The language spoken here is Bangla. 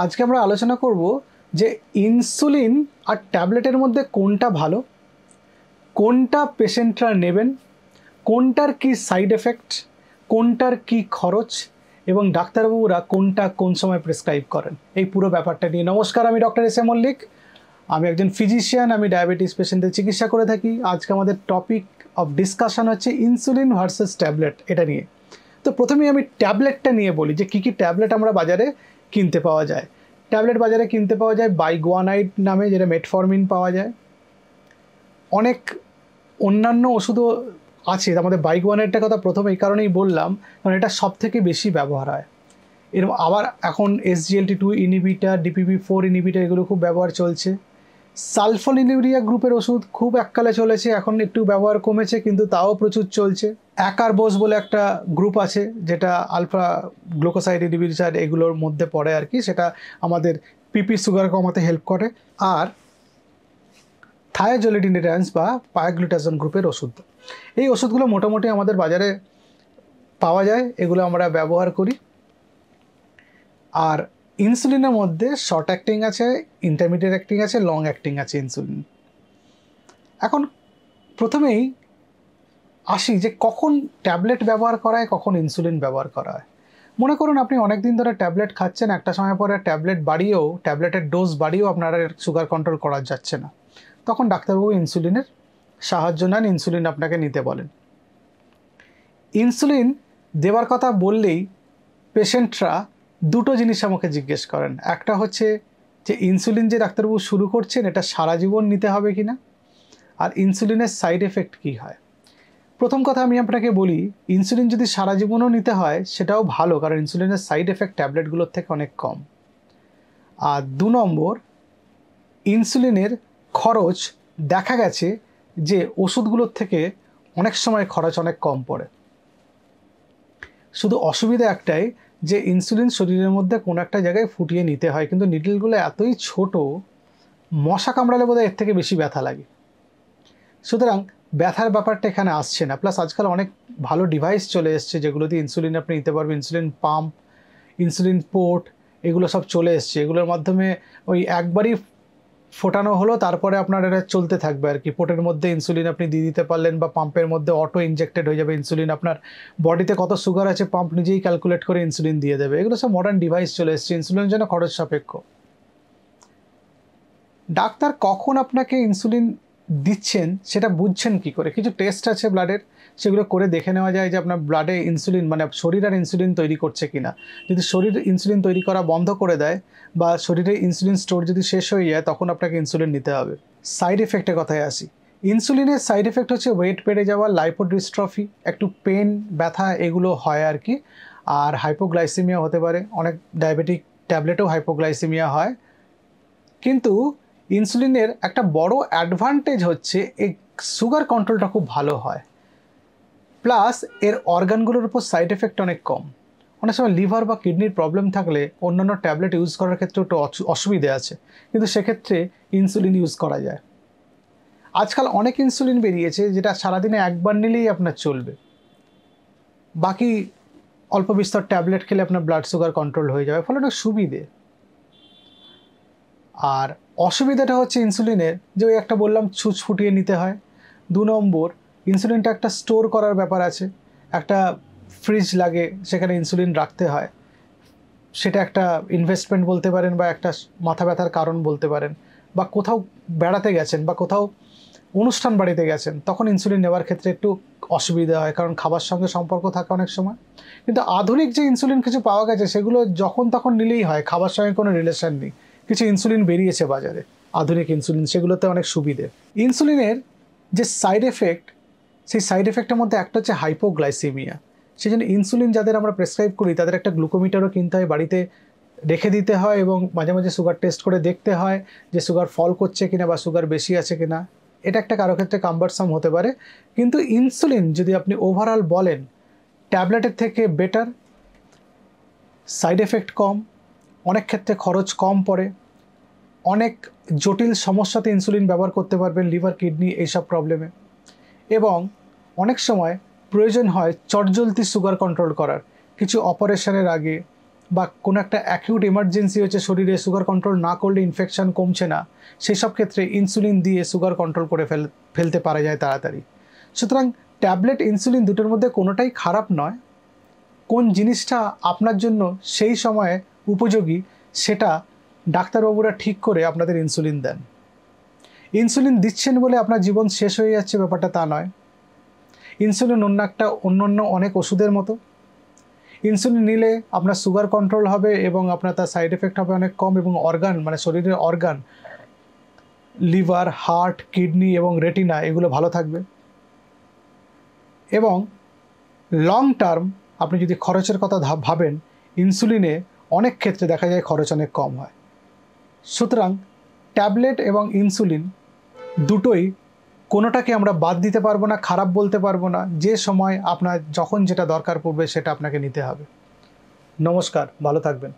আজকে আমরা আলোচনা করব যে ইনসুলিন আর ট্যাবলেটের মধ্যে কোনটা ভালো, কোনটা পেশেন্টরা নেবেন, কোনটার কি সাইড এফেক্ট, কোনটার কি খরচ এবং ডাক্তারবাবুরা কোনটা কোন সময় প্রেসক্রাইব করেন, এই পুরো ব্যাপারটা নিয়ে। নমস্কার, আমি ডক্টর এস এ মল্লিক। আমি একজন ফিজিশিয়ান, আমি ডায়াবেটিস পেশেন্টদের চিকিৎসা করে থাকি। আজকে আমাদের টপিক অফ ডিসকাশন হচ্ছে ইনসুলিন ভার্সেস ট্যাবলেট, এটা নিয়ে। তো প্রথমেই আমি ট্যাবলেটটা নিয়ে বলি যে কী কী ট্যাবলেট আমরা বাজারে কিনতে পাওয়া যায়। ট্যাবলেট বাজারে কিনতে পাওয়া যায় বাইগুয়ানাইড নামে, যেটা মেটফরমিন পাওয়া যায়। অনেক অন্যান্য ওষুধও আছে। আমাদের বাইগুয়ানাইডটার কথা প্রথমে এই কারণেই বললাম কারণ এটা সব থেকে বেশি ব্যবহার হয়। এরকম আবার এখন SGLT2 ইনহিবিটার, DPP4 ইনহিবিটার এগুলো খুব ব্যবহার চলছে। সালফোনিলুরিয়া গ্রুপের ওষুধ খুব এককালে চলেছে, এখন একটু ব্যবহার কমেছে কিন্তু তাও প্রচুর চলছে। অ্যাকারবোস বলে একটা গ্রুপ আছে যেটা আলফা গ্লুকোসাইড ইনহিবিটার এগুলোর মধ্যে পড়ে আর কি, সেটা আমাদের পিপি সুগার কমাতে হেল্প করে। আর থায়োজোলিডিনেরান্স বা পায়োগ্লুটাজোন গ্রুপের ওষুধ, এই ওষুধগুলো মোটামুটি আমাদের বাজারে পাওয়া যায়, এগুলো আমরা ব্যবহার করি। আর ইনসুলিনের মধ্যে শর্ট অ্যাক্টিং আছে, ইন্টারমিডিয়েট অ্যাক্টিং আছে, লং অ্যাক্টিং আছে ইনসুলিন। এখন প্রথমেই আসি যে কখন ট্যাবলেট ব্যবহার করা হয়, কখন ইনসুলিন ব্যবহার করা হয়। মনে করুন আপনি অনেক দিন ধরে ট্যাবলেট খাচ্ছেন, একটা সময় পরে ট্যাবলেটের ডোজ বাড়িয়েও আপনার সুগার কন্ট্রোল করা যাচ্ছে না, তখন ডাক্তারবাবু ইনসুলিনের সাহায্য নেন, ইনসুলিন আপনাকে নিতে বলেন। ইনসুলিন দেওয়ার কথা বললেই পেশেন্টরা দুটো জিনিস আমাকে জিজ্ঞেস করেন। একটা হচ্ছে যে ইনসুলিন যে ডাক্তারবাবু শুরু করছেন এটা সারা জীবন নিতে হবে কিনা, আর ইনসুলিনের সাইড এফেক্ট কী হয়। প্রথম কথা আমি আপনাকে বলি, ইনসুলিন যদি সারা জীবনও নিতে হয় সেটাও ভালো, কারণ ইনসুলিনের সাইড এফেক্ট ট্যাবলেটগুলোর থেকে অনেক কম। আর 2 নম্বর, ইনসুলিনের খরচ দেখা গেছে যে ওষুধগুলোর থেকে অনেক সময় খরচ অনেক কম পড়ে। শুধু অসুবিধা একটাই যে ইনসুলিন শরীরের মধ্যে কোনো একটা জায়গায় ফুটিয়ে নিতে হয়, কিন্তু নিডলগুলো এতই ছোট, মশা কামড়ালে বোধহয় এর থেকে বেশি ব্যথা লাগে। সুতরাং ব্যথার ব্যাপারটা এখানে আসছে না। প্লাস আজকাল অনেক ভালো ডিভাইস চলে এসছে যেগুলো দিয়ে ইনসুলিন আপনি নিতে পারবেন, ইনসুলিন পাম্প, ইনসুলিন পোর্ট, এগুলো সব চলে এসছে। এগুলোর মাধ্যমে ওই একবারই ফোটানো হলো, তারপরে আপনার এটা চলতে থাকবে আর কি। পোর্টের মধ্যে ইনসুলিন আপনি দিয়ে দিতে পারলেন বা পাম্পের মধ্যে অটো ইনজেক্টেড হয়ে যাবে ইনসুলিন। আপনার বডিতে কত সুগার আছে পাম্প নিজেই ক্যালকুলেট করে ইনসুলিন দিয়ে দেবে। এগুলো সব মডার্ন ডিভাইস চলে এসছে। ইনসুলিনের জন্য খরচ সাপেক্ষ। ডাক্তার কখন আপনাকে ইনসুলিন দিচ্ছেন সেটা বুঝছেন কি করে? কিছু টেস্ট আছে ব্লাডের, সেগুলো করে দেখে নেওয়া যায় যে আপনার ব্লাডে ইনসুলিন মানে শরীর আর ইনসুলিন তৈরি করছে কিনা। যদি শরীর ইনসুলিন তৈরি করা বন্ধ করে দেয় বা শরীরে ইনসুলিন স্টোর যদি শেষ হয়ে যায় তখন আপনাকে ইনসুলিন নিতে হবে। সাইড এফেক্টের কথায় আসি। ইনসুলিনের সাইড এফেক্ট হচ্ছে ওয়েট বেড়ে যাওয়া, লাইপোডিস্ট্রফি, একটু পেন, ব্যথা, এগুলো হয় আর কি। আর হাইপোগ্লাইসেমিয়া হতে পারে, অনেক ডায়াবেটিক ট্যাবলেটেও হাইপোগ্লাইসেমিয়া হয়। কিন্তু ইনসুলিনের একটা বড় অ্যাডভান্টেজ হচ্ছে এই সুগার কন্ট্রোলটা খুব ভালো হয়, প্লাস এর অর্গানগুলোর উপর সাইড এফেক্ট অনেক কম। অনেক সময় লিভার বা কিডনির প্রবলেম থাকলে অন্যান্য ট্যাবলেট ইউজ করার ক্ষেত্রে একটু অসুবিধে আছে, কিন্তু সেক্ষেত্রে ইনসুলিন ইউজ করা যায়। আজকাল অনেক ইনসুলিন বেরিয়েছে যেটা সারাদিনে একবার নিলেই আপনার চলবে, বাকি অল্প বিস্তর ট্যাবলেট খেলে আপনার ব্লাড সুগার কন্ট্রোল হয়ে যাবে, ফলে অনেক সুবিধে। আর অসুবিধাটা হচ্ছে ইনসুলিনের যে ওই একটা বললাম ছুঁচ ফুটিয়ে নিতে হয়। 2 নম্বর, ইনসুলিনটা একটা স্টোর করার ব্যাপার আছে, একটা ফ্রিজ লাগে সেখানে ইনসুলিন রাখতে হয়। সেটা একটা ইনভেস্টমেন্ট বলতে পারেন বা একটা মাথা ব্যথার কারণ বলতে পারেন। বা কোথাও বেড়াতে গেছেন বা কোথাও অনুষ্ঠান বাড়িতে গেছেন, তখন ইনসুলিন নেওয়ার ক্ষেত্রে একটু অসুবিধা হয়, কারণ খাবার সঙ্গে সম্পর্ক থাকে অনেক সময়। কিন্তু আধুনিক যে ইনসুলিন কিছু পাওয়া গেছে সেগুলো যখন তখন নিলেই হয়, খাবার সঙ্গে কোনো রিলেশন নেই। কিছু ইনসুলিন বেরিয়েছে বাজারে, আধুনিক ইনসুলিন, সেগুলোতে অনেক সুবিধে। ইনসুলিনের যে সাইড এফেক্ট, সেই সাইড এফেক্টের মধ্যে একটা হচ্ছে হাইপোগ্লাইসেমিয়া। সেই জন্য ইনসুলিন যাদের আমরা প্রেসক্রাইব করি তাদের একটা গ্লুকোমিটারও কিনতে হয়, বাড়িতে রেখে দিতে হয় এবং মাঝে মাঝে সুগার টেস্ট করে দেখতে হয় যে সুগার ফল করছে কিনা বা সুগার বেশি আছে কিনা। এটা একটা কারো ক্ষেত্রে কাম্বারসাম হতে পারে, কিন্তু ইনসুলিন যদি আপনি ওভারঅল বলেন ট্যাবলেটের থেকে বেটার, সাইড এফেক্ট কম, অনেক ক্ষেত্রে খরচ কম পড়ে, অনেক জটিল সমস্যাতে ইনসুলিন ব্যবহার করতে পারবেন, লিভার, কিডনি এইসব প্রবলেমে। এবং অনেক সময় প্রয়োজন হয় চটজলদি সুগার কন্ট্রোল করার, কিছু অপারেশনের আগে, বা কোনো একটা অ্যাকিউট এমার্জেন্সি হচ্ছে, শরীরে সুগার কন্ট্রোল না করলে ইনফেকশন কমছে না, সেই সব ক্ষেত্রে ইনসুলিন দিয়ে সুগার কন্ট্রোল করে ফেলতে পারা যায় তাড়াতাড়ি। সুতরাং ট্যাবলেট, ইনসুলিন দুটোর মধ্যে কোনোটাই খারাপ নয়। কোন জিনিসটা আপনার জন্য সেই সময়ে উপযোগী সেটা ডাক্তারবাবুরা ঠিক করে আপনাদের ইনসুলিন দেন। ইনসুলিন দিচ্ছেন বলে আপনার জীবন শেষ হয়ে যাচ্ছে ব্যাপারটা তা নয়। ইনসুলিন অন্যান্য অনেক ওষুধের মতো। ইনসুলিন নিলে আপনার সুগার কন্ট্রোল হবে এবং আপনার তার সাইড এফেক্ট হবে অনেক কম, এবং অর্গান মানে শরীরের অর্গান, লিভার, হার্ট, কিডনি এবং রেটিনা এগুলো ভালো থাকবে। এবং লং টার্ম আপনি যদি খরচের কথা ভাবেন, ইনসুলিনে অনেক ক্ষেত্রে দেখা যায় খরচ অনেক কম হয়। সুতরাং ট্যাবলেট এবং ইনসুলিন দুটোই, কোনোটাকে আমরা বাদ দিতে পারবো না, খারাপ বলতে পারবো না। যে সময় আপনার যখন যেটা দরকার পড়বে সেটা আপনাকে নিতে হবে। নমস্কার, ভালো থাকবেন।